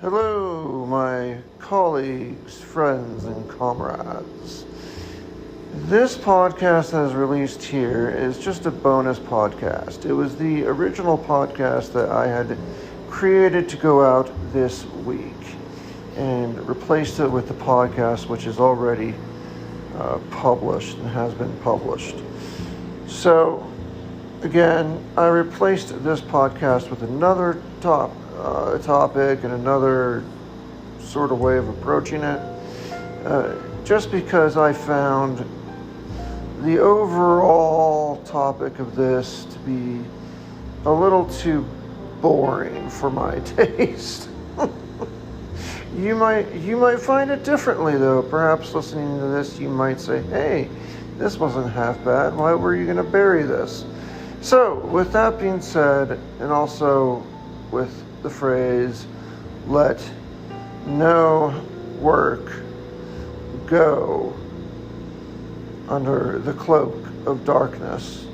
Hello, my colleagues, friends, and comrades. This podcast that is released here is just a bonus podcast. It was the original podcast that I had created to go out this week and replaced it with the podcast which is already published and has been published. So, again, I replaced this podcast with another topic and another sort of way of approaching it, just because I found the overall topic of this to be a little too boring for my taste. You might find it differently, though. Perhaps listening to this, you might say, hey, this wasn't half bad. Why were you going to bury this? So, with that being said, and also with the phrase, let no work go under the cloak of darkness,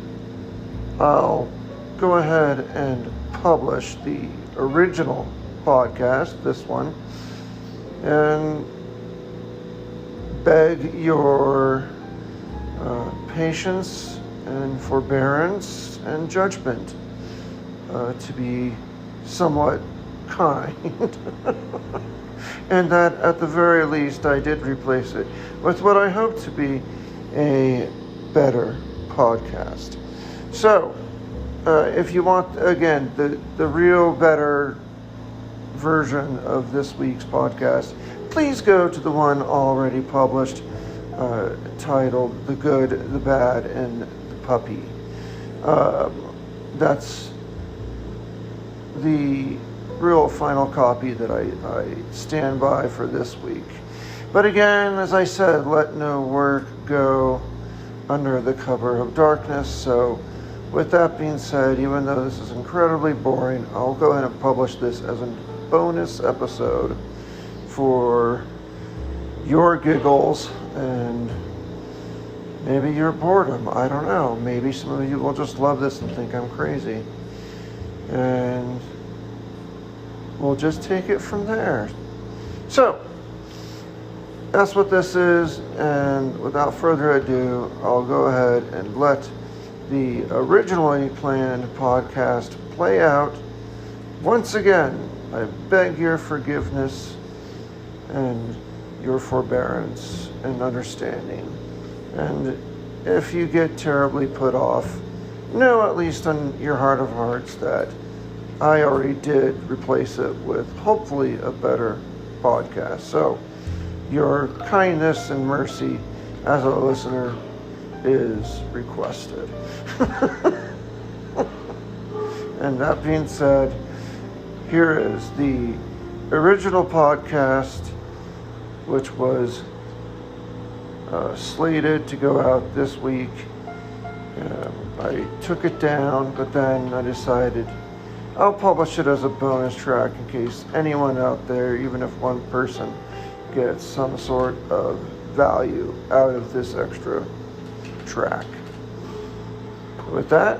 I'll go ahead and publish the original podcast, this one, and beg your patience and forbearance and judgment to be somewhat kind. And that at the very least I did replace it with what I hope to be a better podcast. So if you want, again, the real better version of this week's podcast, please go to the one already published, titled The Good, the Bad, and the Puppy. That's the real final copy that I stand by for this week. But again, as I said, let no work go under the cover of darkness. So with that being said, even though this is incredibly boring, I'll go ahead and publish this as a bonus episode for your giggles and maybe your boredom. I don't know. Maybe some of you will just love this and think I'm crazy. And we'll just take it from there. So, that's what this is, and without further ado, I'll go ahead and let the originally planned podcast play out. Once again, I beg your forgiveness and your forbearance and understanding. And if you get terribly put off, know at least in your heart of hearts that I already did replace it with hopefully a better podcast. So your kindness and mercy as a listener is requested. And that being said, here is the original podcast, which was slated to go out this week. I took it down, but then I decided I'll publish it as a bonus track in case anyone out there, even if one person, gets some sort of value out of this extra track. With that,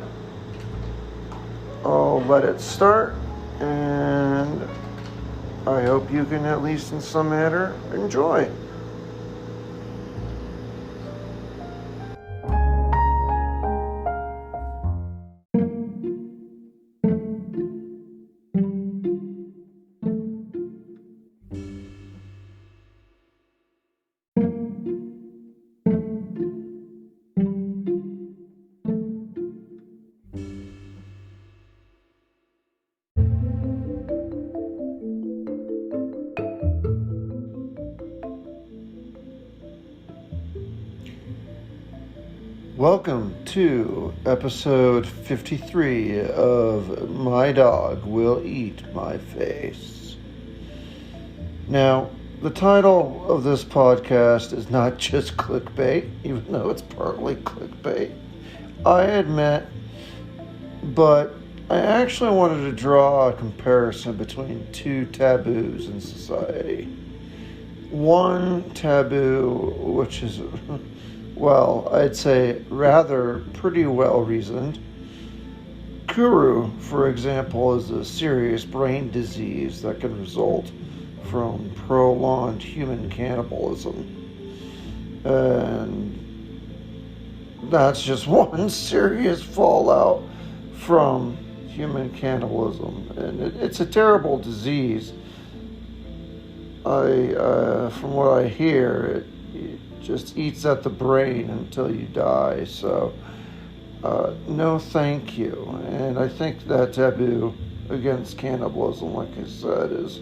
I'll let it start, and I hope you can, at least in some manner, enjoy. Welcome to episode 53 of My Dog Will Eat My Face. Now, the title of this podcast is not just clickbait, even though it's partly clickbait, I admit, but I actually wanted to draw a comparison between two taboos in society. One taboo, which is, well, I'd say rather pretty well reasoned. Kuru, for example, is a serious brain disease that can result from prolonged human cannibalism. And that's just one serious fallout from human cannibalism. And it's a terrible disease. From what I hear, it just eats at the brain until you die. So, no thank you. And I think that taboo against cannibalism, like I said, is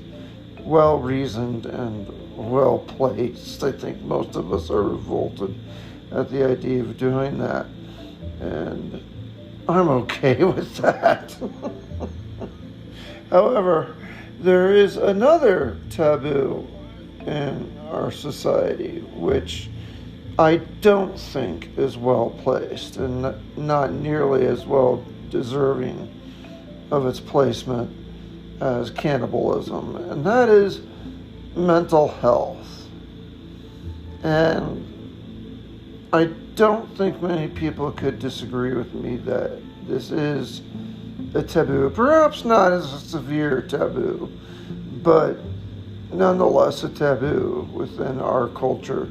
well reasoned and well placed. I think most of us are revolted at the idea of doing that, and I'm okay with that. However, there is another taboo in our society which I don't think is well placed and not nearly as well deserving of its placement as cannibalism, and that is mental health. And I don't think many people could disagree with me that this is a taboo, perhaps not as a severe taboo, but nonetheless a taboo within our culture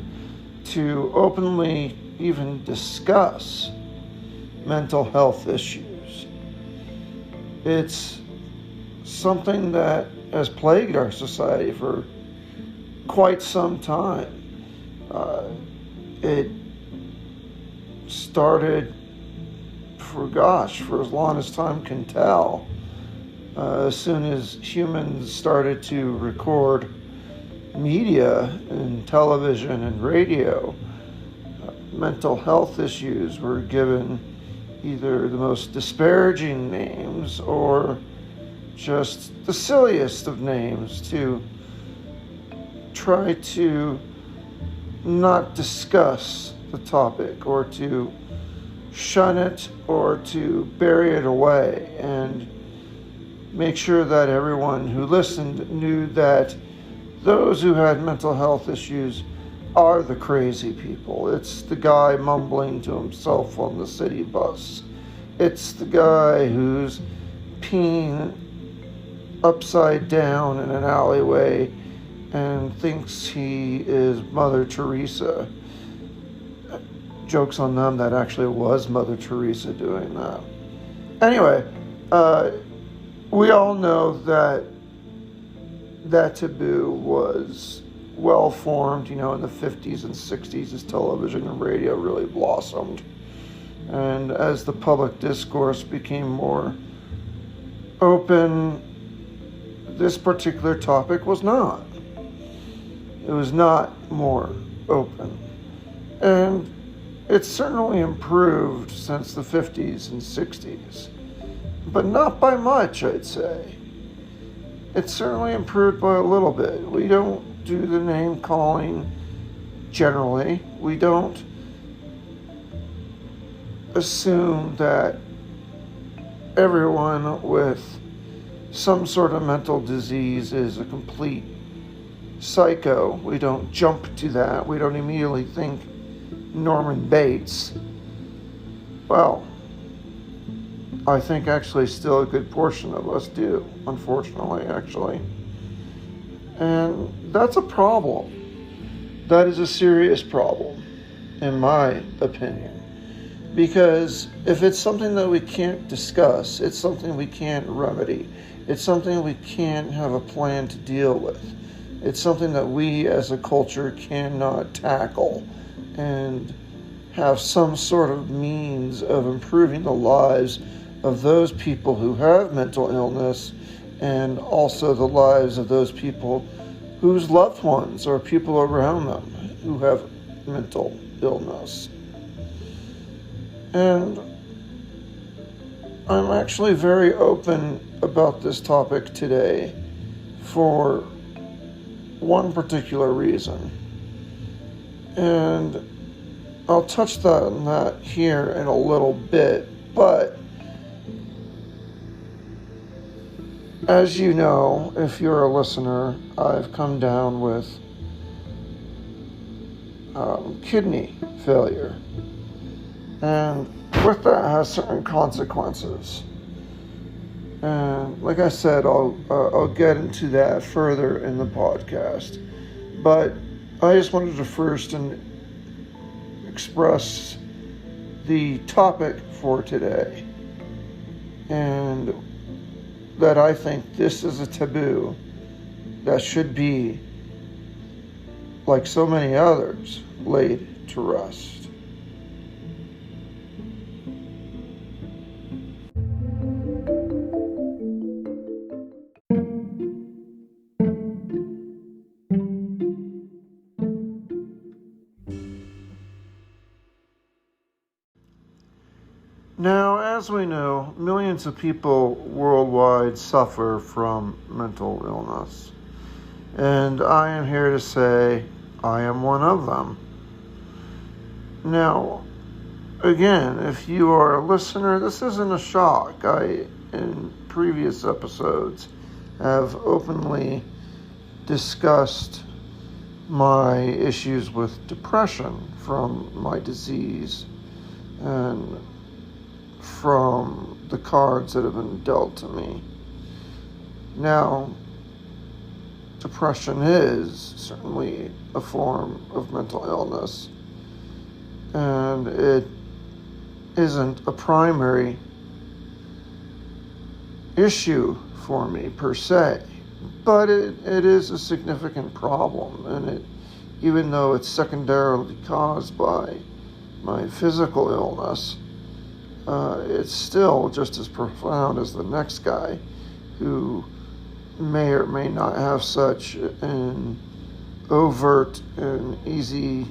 to openly even discuss mental health issues. It's something that has plagued our society for quite some time. It started for as long as time can tell. As soon as humans started to record media and television and radio, mental health issues were given either the most disparaging names or just the silliest of names to try to not discuss the topic or to shun it or to bury it away and make sure that everyone who listened knew that those who had mental health issues are the crazy people. It's the guy mumbling to himself on the city bus. It's the guy who's peeing upside down in an alleyway and thinks he is Mother Teresa. Joke's on them, that actually was Mother Teresa doing that. Anyway, we all know that taboo was well formed, in the 50s and 60s as television and radio really blossomed. And as the public discourse became more open, this particular topic was not. It was not more open. And it's certainly improved since the 50s and 60s, but not by much, I'd say. It's certainly improved by a little bit. We don't do the name calling generally. We don't assume that everyone with some sort of mental disease is a complete psycho. We don't jump to that. We don't immediately think Norman Bates. Well, I think actually still a good portion of us do, unfortunately, actually. And that's a problem. That is a serious problem, in my opinion. Because if it's something that we can't discuss, it's something we can't remedy, it's something we can't have a plan to deal with, it's something that we as a culture cannot tackle and have some sort of means of improving the lives of those people who have mental illness, and also the lives of those people whose loved ones or people around them who have mental illness. And I'm actually very open about this topic today for one particular reason. And I'll touch on that here in a little bit, but as you know, if you're a listener, I've come down with kidney failure. And with that has certain consequences. And like I said, I'll get into that further in the podcast. But I just wanted to first express the topic for today, and that I think this is a taboo that should be, like so many others, laid to rest. Now, as we know, millions of people worldwide suffer from mental illness. And I am here to say I am one of them. Now, again, if you are a listener, this isn't a shock. I, in previous episodes, have openly discussed my issues with depression from my disease and from the cards that have been dealt to me. Now, depression is certainly a form of mental illness, and it isn't a primary issue for me per se, but it is a significant problem, and even though it's secondarily caused by my physical illness, it's still just as profound as the next guy who may or may not have such an overt and easy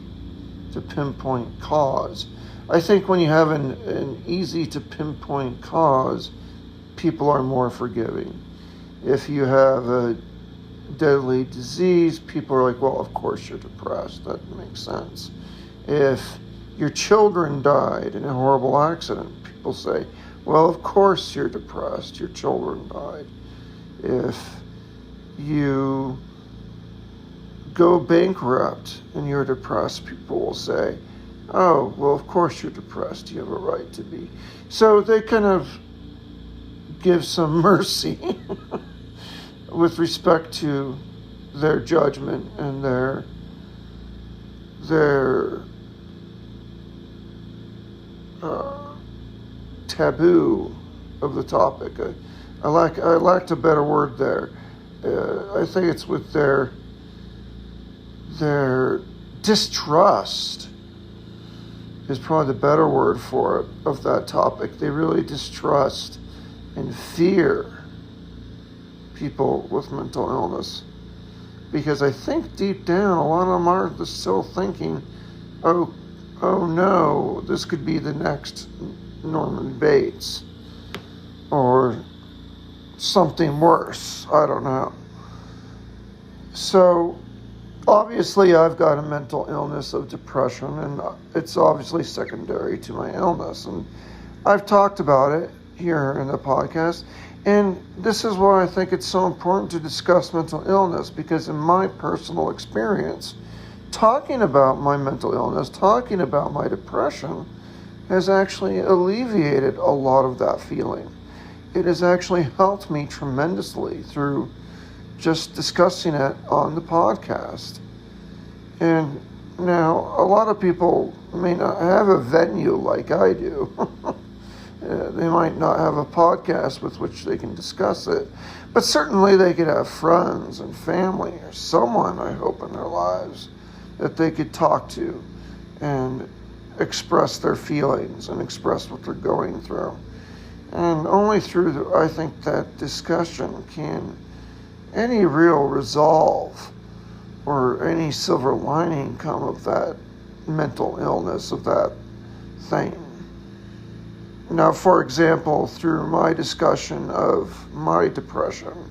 to pinpoint cause. I think when you have an easy to pinpoint cause, people are more forgiving. If you have a deadly disease, people are like, well, of course you're depressed. That makes sense. If your children died in a horrible accident, people say, well, of course you're depressed. Your children died. If you go bankrupt and you're depressed, people will say, oh, well, of course you're depressed. You have a right to be. So they kind of give some mercy with respect to their judgment and their taboo of the topic. I lacked a better word there. I think it's with their distrust is probably the better word for it, of that topic. They really distrust and fear people with mental illness, because I think deep down a lot of them are still thinking, oh no, this could be the next Norman Bates or something worse. I don't know. So obviously I've got a mental illness of depression, and it's obviously secondary to my illness, and I've talked about it here in the podcast. And this is why I think it's so important to discuss mental illness, because in my personal experience, talking about my mental illness, talking about my depression, has actually alleviated a lot of that feeling. It has actually helped me tremendously through just discussing it on the podcast. And now, a lot of people may not have a venue like I do. They might not have a podcast with which they can discuss it, but certainly they could have friends and family or someone, I hope, in their lives that they could talk to and express their feelings and express what they're going through. And only through, I think, that discussion can any real resolve or any silver lining come of that mental illness, of that thing. Now, for example, through my discussion of my depression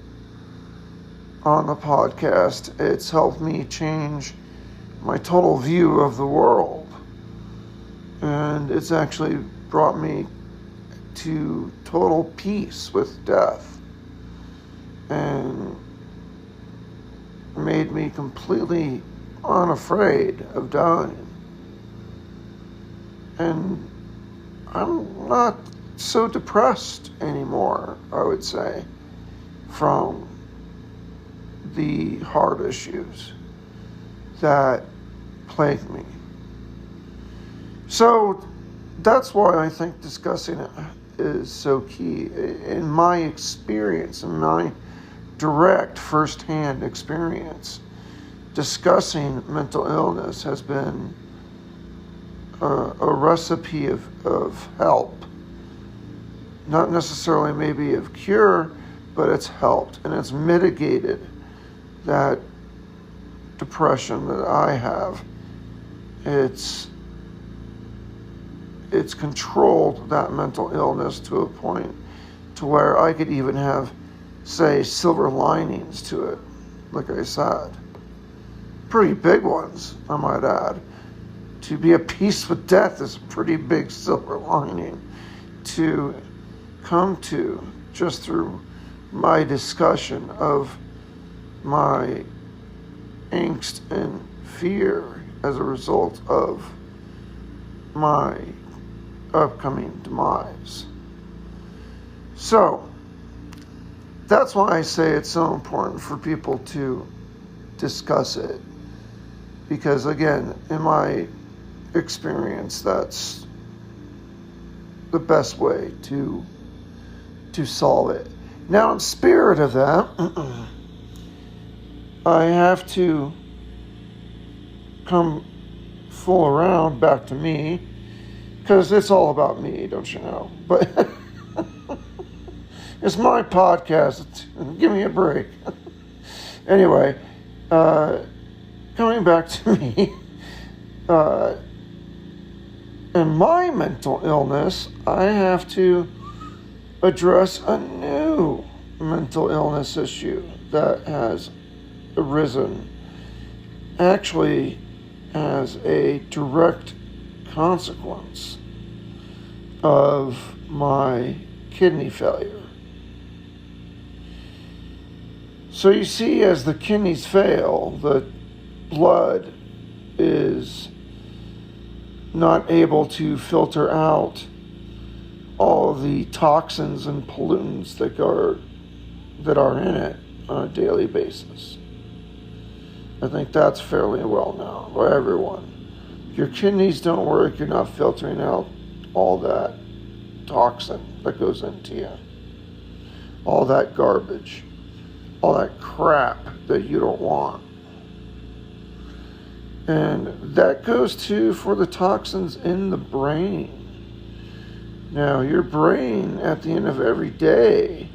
on the podcast, it's helped me change my total view of the world. And it's actually brought me to total peace with death and made me completely unafraid of dying. And I'm not so depressed anymore, I would say, from the heart issues that plague me. So that's why I think discussing it is so key. In my experience, in my direct first-hand experience, discussing mental illness has been a recipe of help. Not necessarily maybe of cure, but it's helped and it's mitigated that depression that I have. It's controlled that mental illness to a point to where I could even have, say, silver linings to it, like I said. Pretty big ones, I might add. To be at peace with death is a pretty big silver lining to come to just through my discussion of my angst and fear as a result of my upcoming demise. So, that's why I say it's so important for people to discuss it. Because again, in my experience, that's the best way to solve it. Now, in spirit of that, I have to come full around back to me, because it's all about me, don't you know? But it's my podcast. Give me a break. Anyway, coming back to me, in my mental illness, I have to address a new mental illness issue that has arisen, actually as a direct consequence of my kidney failure. So you see, as the kidneys fail, the blood is not able to filter out all of the toxins and pollutants that are in it on a daily basis. I think that's fairly well known by everyone. If your kidneys don't work, you're not filtering out all that toxin that goes into you, all that garbage, all that crap that you don't want. And that goes too for the toxins in the brain. Now, your brain at the end of every day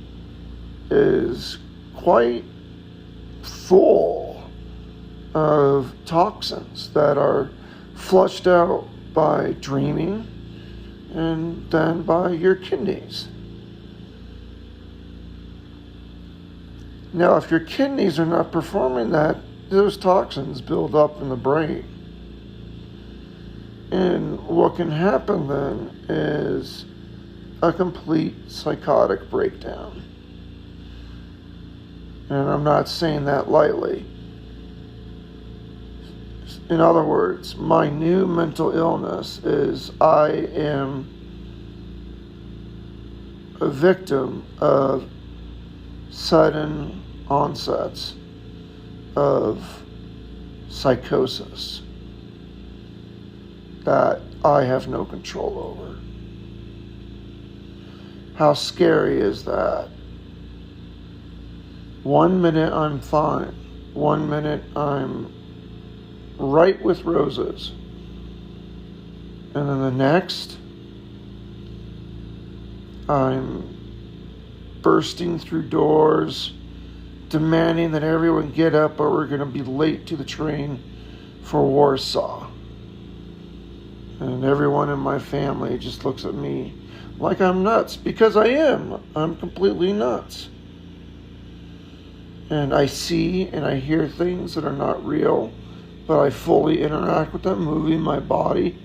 is quite full of toxins that are flushed out by dreaming and then by your kidneys. Now, if your kidneys are not performing that, those toxins build up in the brain. And what can happen then is a complete psychotic breakdown. And I'm not saying that lightly. In other words, my new mental illness is I am a victim of sudden onsets of psychosis that I have no control over. How scary is that? 1 minute I'm fine. 1 minute I'm right with roses. And then the next, I'm bursting through doors, demanding that everyone get up or we're going to be late to the train for Warsaw. And everyone in my family just looks at me like I'm nuts, because I am. I'm completely nuts. And I see and I hear things that are not real, but I fully interact with them, moving my body,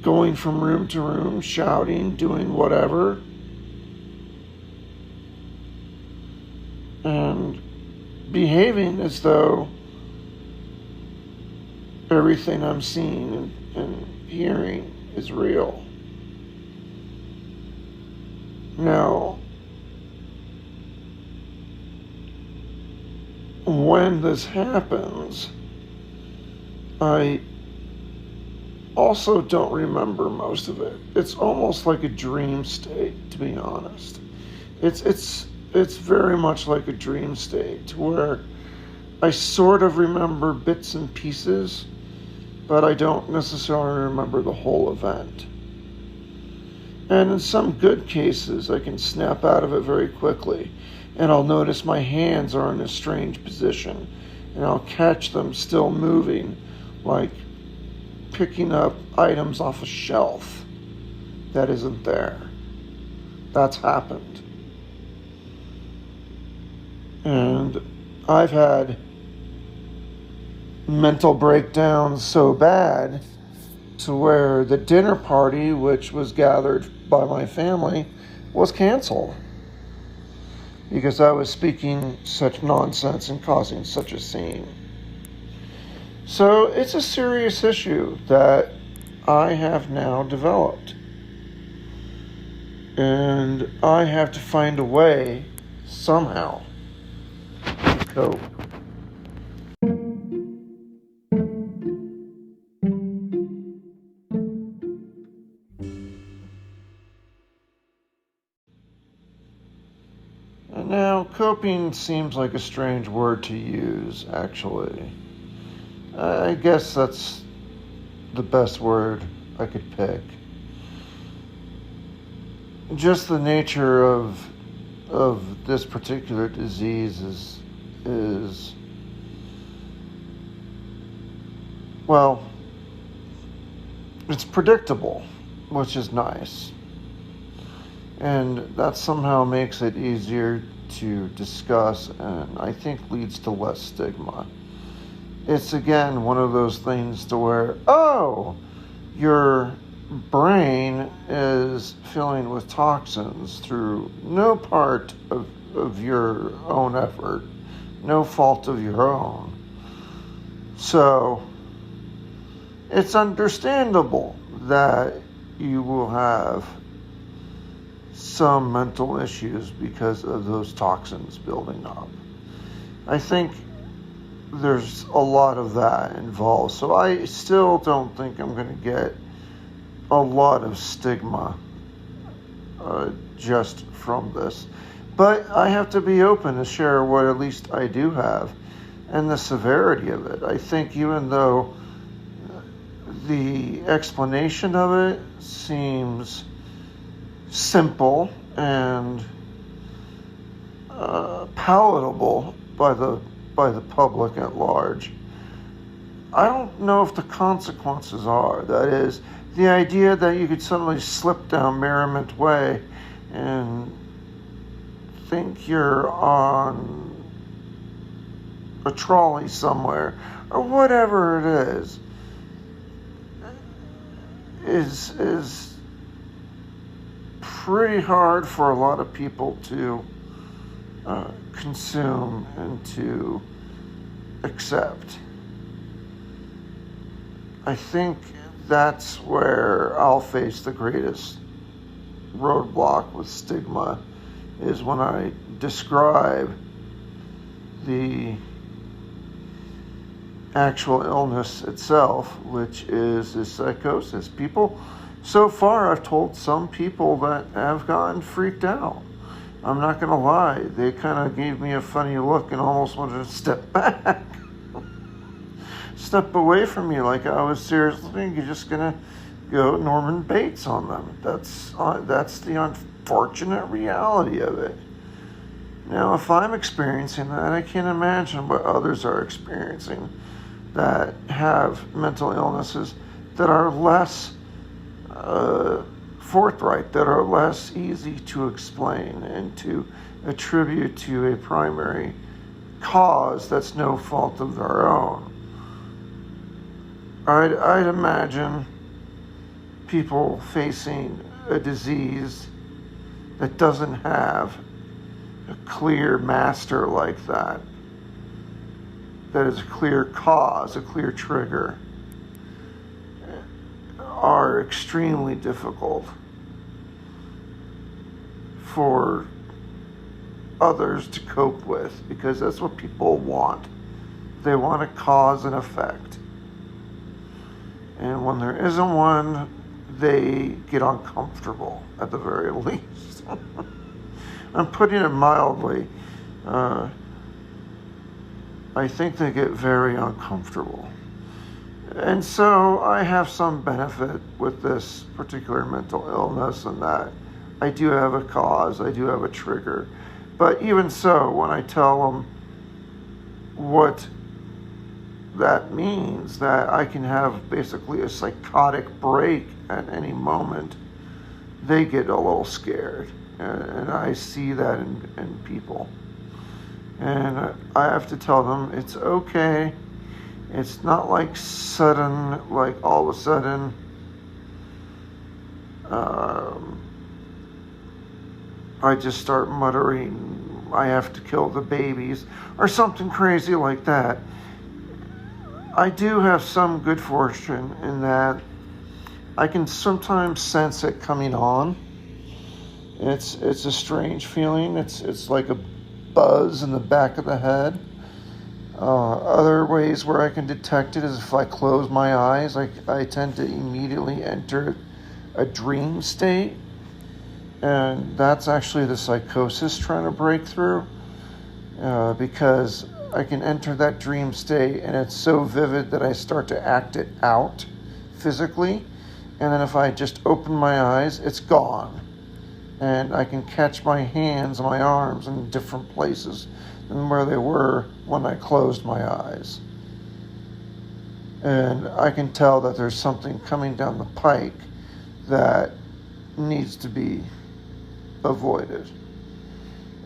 going from room to room, shouting, doing whatever. And behaving as though everything I'm seeing and hearing is real. Now, when this happens, I also don't remember most of it. It's almost like a dream state, to be honest. It's very much like a dream state where I sort of remember bits and pieces, but I don't necessarily remember the whole event. And in some good cases, I can snap out of it very quickly, and I'll notice my hands are in a strange position, and I'll catch them still moving, like picking up items off a shelf that isn't there. That's happened. And I've had mental breakdowns so bad to where the dinner party, which was gathered by my family, was canceled because I was speaking such nonsense and causing such a scene. So it's a serious issue that I have now developed. And I have to find a way, somehow, to cope. And now, coping seems like a strange word to use, actually. I guess that's the best word I could pick. Just the nature of this particular disease is well, it's predictable, which is nice. And that somehow makes it easier to discuss and I think leads to less stigma. It's again one of those things to where, oh, your brain is filling with toxins through no part of your own effort, no fault of your own. So it's understandable that you will have some mental issues because of those toxins building up. I think there's a lot of that involved. So I still don't think I'm going to get a lot of stigma just from this. But I have to be open to share what at least I do have and the severity of it. I think even though the explanation of it seems simple and palatable by the public at large, I don't know if the consequences are. That is, the idea that you could suddenly slip down Merriment Way and think you're on a trolley somewhere or whatever it is pretty hard for a lot of people to consume and to accept. I think that's where I'll face the greatest roadblock with stigma, is when I describe the actual illness itself, which is psychosis. People, so far I've told some people that have gotten freaked out. I'm not going to lie, they kind of gave me a funny look and almost wanted to step back. Step away from me like I was seriously just going to go Norman Bates on them. That's the unfortunate reality of it. Now, if I'm experiencing that, I can't imagine what others are experiencing that have mental illnesses that are less forthright, that are less easy to explain and to attribute to a primary cause that's no fault of their own. I'd imagine people facing a disease that doesn't have a clear master like that is a clear cause, a clear trigger, are extremely difficult for others to cope with, because that's what people want. They want a cause and effect. And when there isn't one, they get uncomfortable, at the very least. I'm putting it mildly. I think they get very uncomfortable. And so I have some benefit with this particular mental illness in that I do have a cause, I do have a trigger. But even so, when I tell them what that means, that I can have basically a psychotic break at any moment, they get a little scared. And I see that in people. And I have to tell them it's okay. It's not like sudden, like all of a sudden, I just start muttering, I have to kill the babies, or something crazy like that. I do have some good fortune in that I can sometimes sense it coming on. It's a strange feeling. It's like a buzz in the back of the head. Other ways where I can detect it is if I close my eyes, I tend to immediately enter a dream state. And that's actually the psychosis trying to break through. Because I can enter that dream state and it's so vivid that I start to act it out physically. And then if I just open my eyes, it's gone. And I can catch my hands and my arms in different places than where they were when I closed my eyes. And I can tell that there's something coming down the pike that needs to be avoided.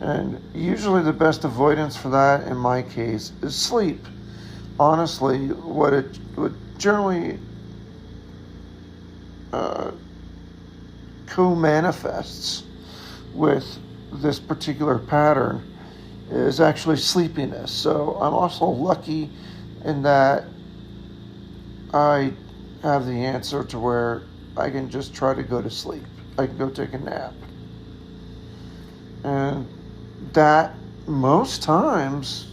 And usually the best avoidance for that, in my case, is sleep. Honestly, what it would generally co-manifests with this particular pattern is actually sleepiness. So I'm also lucky in that I have the answer to where I can just try to go to sleep. I can go take a nap. And that most times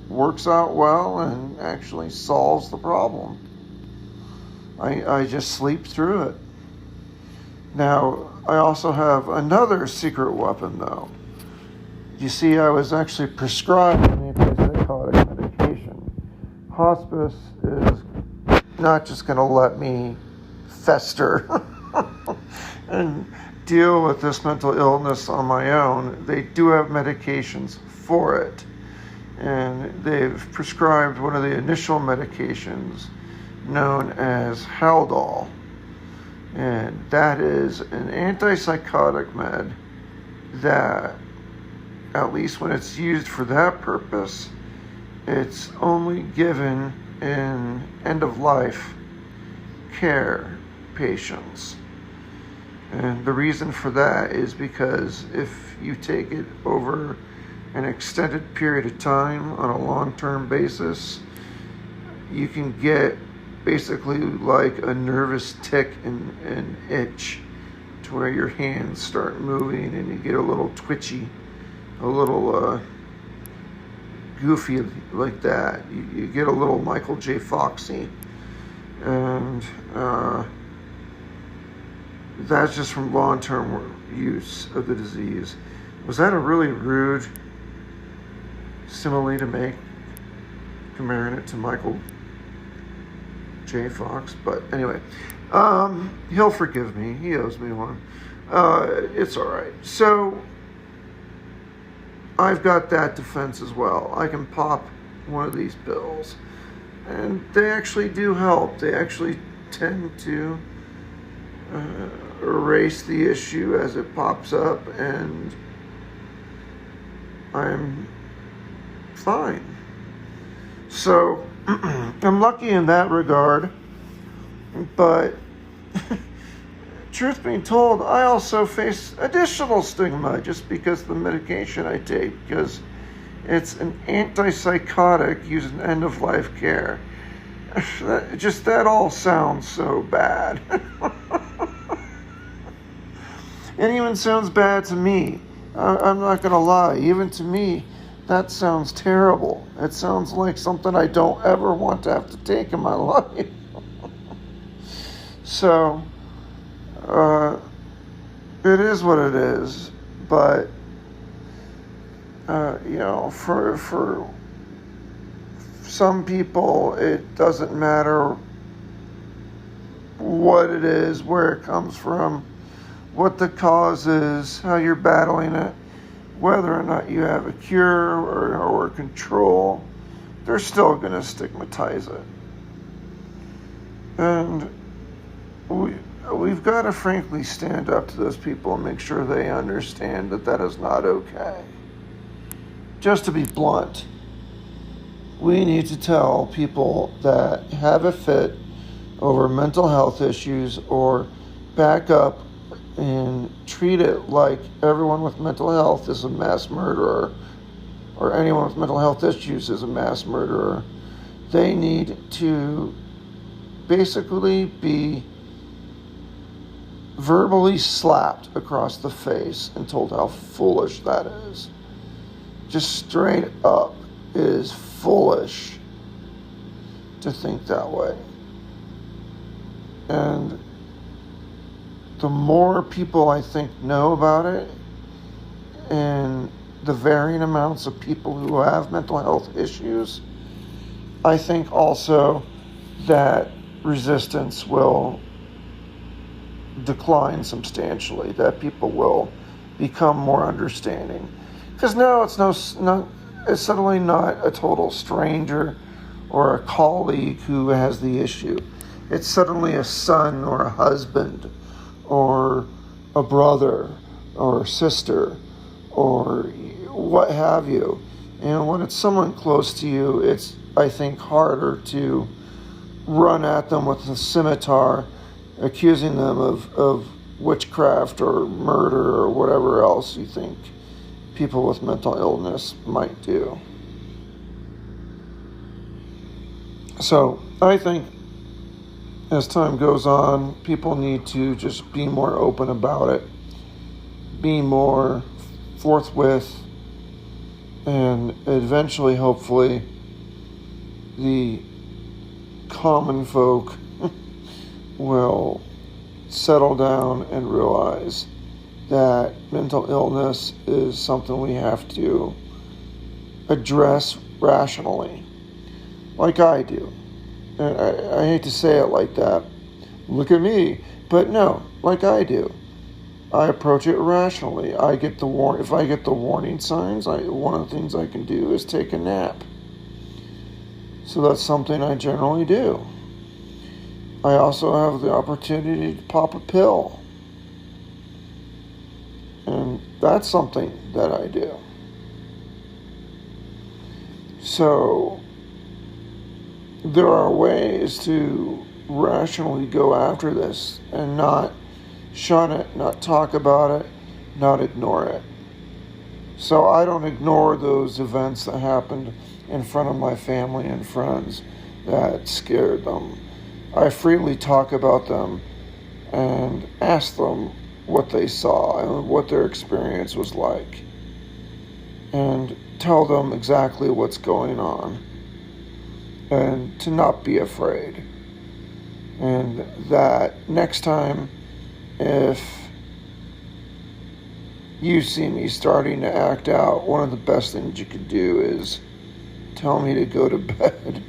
works out well and actually solves the problem. I just sleep through it. Now, I also have another secret weapon, though. You see, I was actually prescribed an antipsychotic medication. Hospice is not just going to let me fester and deal with this mental illness on my own. They do have medications for it. And they've prescribed one of the initial medications known as Haldol. And that is an antipsychotic med that, at least when it's used for that purpose, it's only given in end-of-life care patients. And the reason for that is because if you take it over an extended period of time on a long-term basis, you can get basically like a nervous tick and itch to where your hands start moving and you get a little twitchy, a little goofy like that. You get a little Michael J. Foxy. And that's just from long-term use of the disease. Was that a really rude simile to make, comparing it to Michael J. Fox? But anyway, he'll forgive me. He owes me one. It's all right. So I've got that defense as well. I can pop one of these pills, and they actually do help. They actually tend to erase the issue as it pops up, and I'm fine. So I'm lucky in that regard, but truth being told, I also face additional stigma just because of the medication I take, because it's an antipsychotic used in end-of-life care. That all sounds so bad. It even sounds bad to me, I'm not going to lie, even to me, that sounds terrible. It sounds like something I don't ever want to have to take in my life. So, it is what it is. But, for some people, it doesn't matter what it is, where it comes from, what the cause is, how you're battling it, whether or not you have a cure or control, they're still going to stigmatize it. And we've got to frankly stand up to those people and make sure they understand that that is not okay. Just to be blunt, we need to tell people that have a fit over mental health issues or back up and treat it like everyone with mental health is a mass murderer or anyone with mental health issues is a mass murderer. They need to basically be verbally slapped across the face and told how foolish that is. Just straight up, it is foolish to think that way. And the more people I think know about it, and the varying amounts of people who have mental health issues, I think also that resistance will decline substantially, that people will become more understanding. Because now it's suddenly not a total stranger or a colleague who has the issue. It's suddenly a son or a husband or a brother or a sister or what have you. And when it's someone close to you, it's, I think, harder to run at them with a scimitar, accusing them of witchcraft or murder or whatever else you think people with mental illness might do. So I think as time goes on, people need to just be more open about it, be more forthwith, and eventually, hopefully, the common folk will settle down and realize that mental illness is something we have to address rationally, like I do. And I hate to say it like that. Look at me. But no, like I do. I approach it rationally. If I get the warning signs, one of the things I can do is take a nap. So that's something I generally do. I also have the opportunity to pop a pill. And that's something that I do. So there are ways to rationally go after this and not shun it, not talk about it, not ignore it. So I don't ignore those events that happened in front of my family and friends that scared them. I freely talk about them and ask them what they saw and what their experience was like, and tell them exactly what's going on, and to not be afraid. And that next time, if you see me starting to act out, one of the best things you could do is tell me to go to bed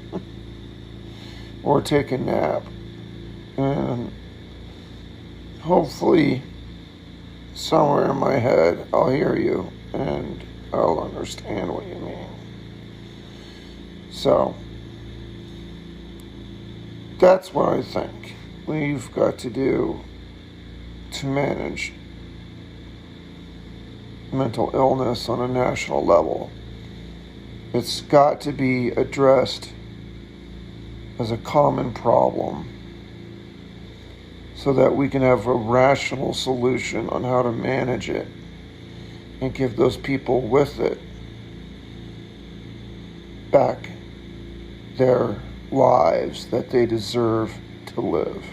or take a nap. And hopefully somewhere in my head I'll hear you and I'll understand what you mean. So that's what I think we've got to do to manage mental illness on a national level. It's got to be addressed as a common problem so that we can have a rational solution on how to manage it and give those people with it back their lives that they deserve to live.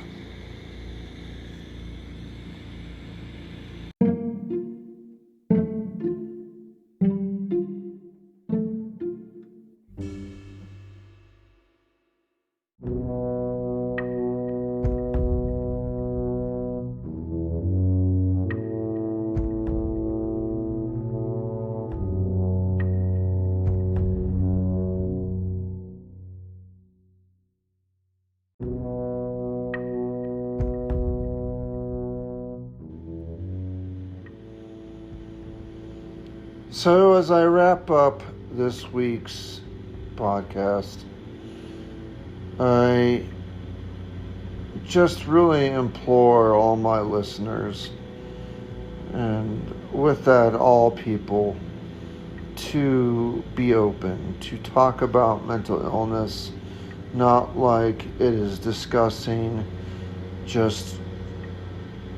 So, as I wrap up this week's podcast, I just really implore all my listeners, and with that, all people, to be open, to talk about mental illness, not like it is discussing just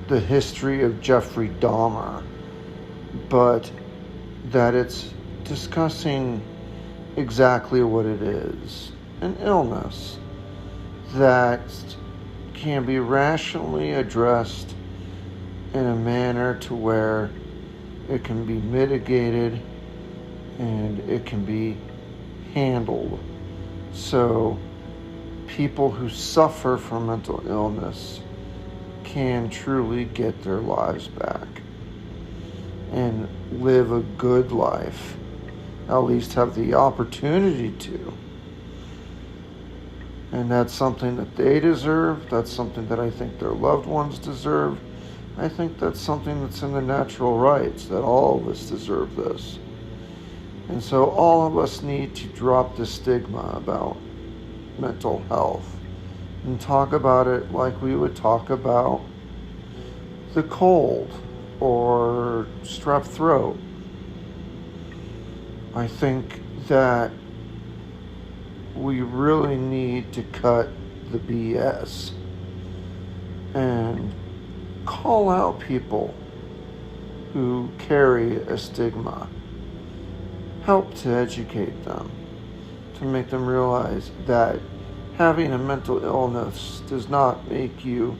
the history of Jeffrey Dahmer, but that it's discussing exactly what it is, an illness that can be rationally addressed in a manner to where it can be mitigated and it can be handled. So people who suffer from mental illness can truly get their lives back and live a good life, at least have the opportunity to. And that's something that they deserve. That's something that I think their loved ones deserve. I think that's something that's in the natural rights, that all of us deserve this. And so all of us need to drop the stigma about mental health and talk about it like we would talk about the cold or strep throat. I think that we really need to cut the BS and call out people who carry a stigma. Help to educate them, to make them realize that having a mental illness does not make you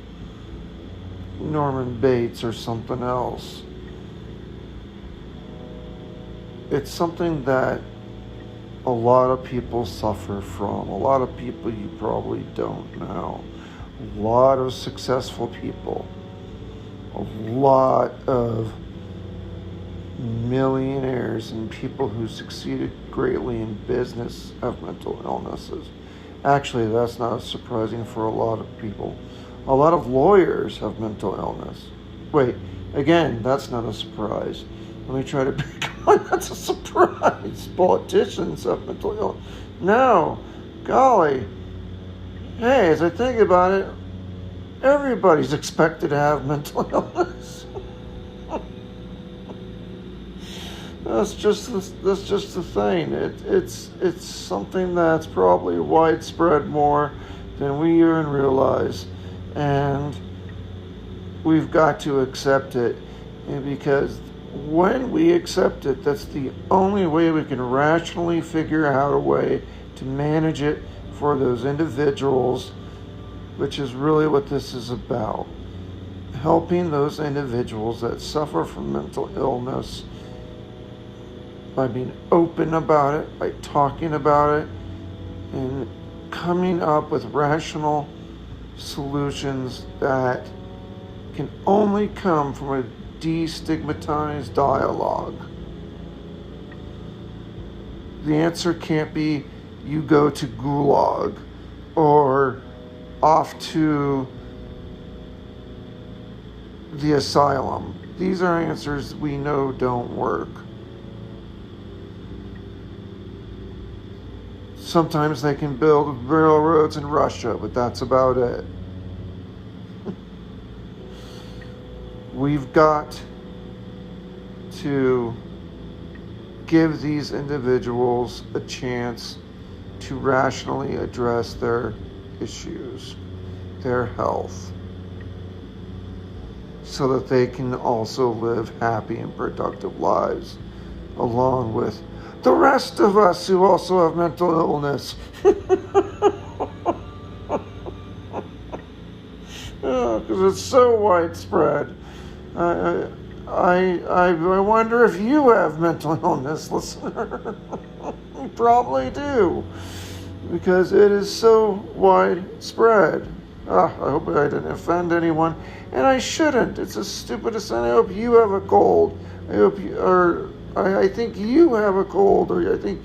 Norman Bates or something else. It's something that a lot of people suffer from. A lot of people you probably don't know. A lot of successful people. A lot of millionaires and people who succeeded greatly in business have mental illnesses. Actually, that's not surprising for a lot of people. A lot of lawyers have mental illness. Wait, again, that's not a surprise. Let me try to pick one that's a surprise. Politicians have mental illness. No, golly. Hey, as I think about it, everybody's expected to have mental illness. That's just the thing. It's something that's probably widespread more than we even realize, and we've got to accept it. And because when we accept it, that's the only way we can rationally figure out a way to manage it for those individuals, which is really what this is about. Helping those individuals that suffer from mental illness by being open about it, by talking about it, and coming up with rational solutions that can only come from a destigmatized dialogue. The answer can't be you go to Gulag or off to the asylum. These are answers we know don't work. Sometimes they can build railroads in Russia, but that's about it. We've got to give these individuals a chance to rationally address their issues, their health, so that they can also live happy and productive lives along with the rest of us who also have mental illness. Because it's so widespread. I wonder if you have mental illness, listener. You probably do, because it is so widespread. I hope I didn't offend anyone, and I shouldn't. It's the stupidest thing. I hope you have a cold. I think you have a cold, or I think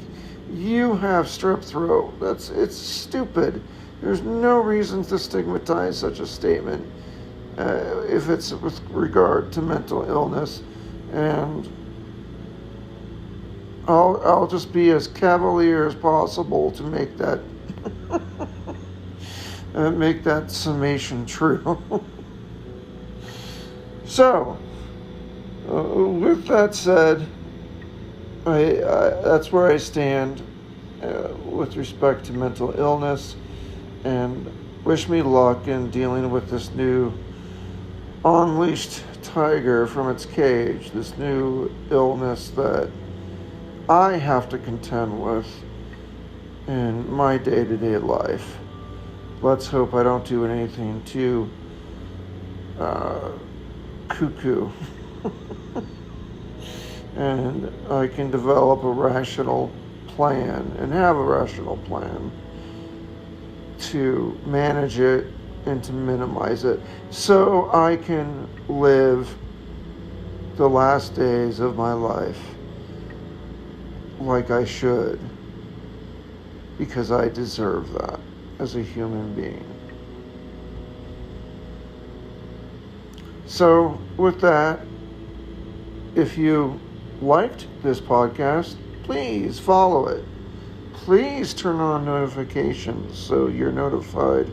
you have strep throat. It's stupid. There's no reason to stigmatize such a statement if it's with regard to mental illness. And I'll just be as cavalier as possible to make that summation true. So, with that said, I that's where I stand with respect to mental illness, and wish me luck in dealing with this new unleashed tiger from its cage, this new illness that I have to contend with in my day-to-day life. Let's hope I don't do anything too cuckoo. And I can develop a rational plan and have a rational plan to manage it and to minimize it, so I can live the last days of my life like I should, because I deserve that as a human being. So with that, if you liked this podcast, please follow it. Please turn on notifications so you're notified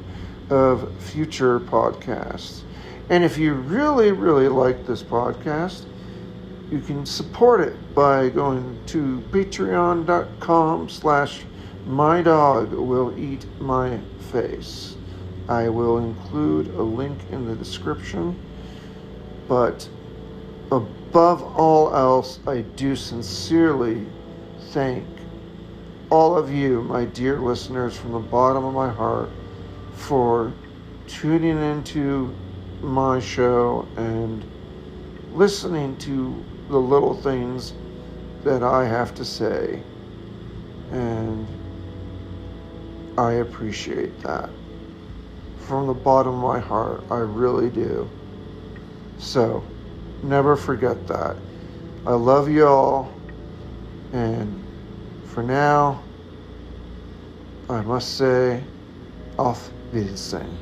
of future podcasts. And if you really, really like this podcast, you can support it by going to patreon.com/mydogwilleatmyface. I will include a link in the description. But above all else, I do sincerely thank all of you, my dear listeners, from the bottom of my heart, for tuning into my show and listening to the little things that I have to say. And I appreciate that. From the bottom of my heart, I really do. So, never forget that. I love you all, and for now, I must say, auf Wiedersehen.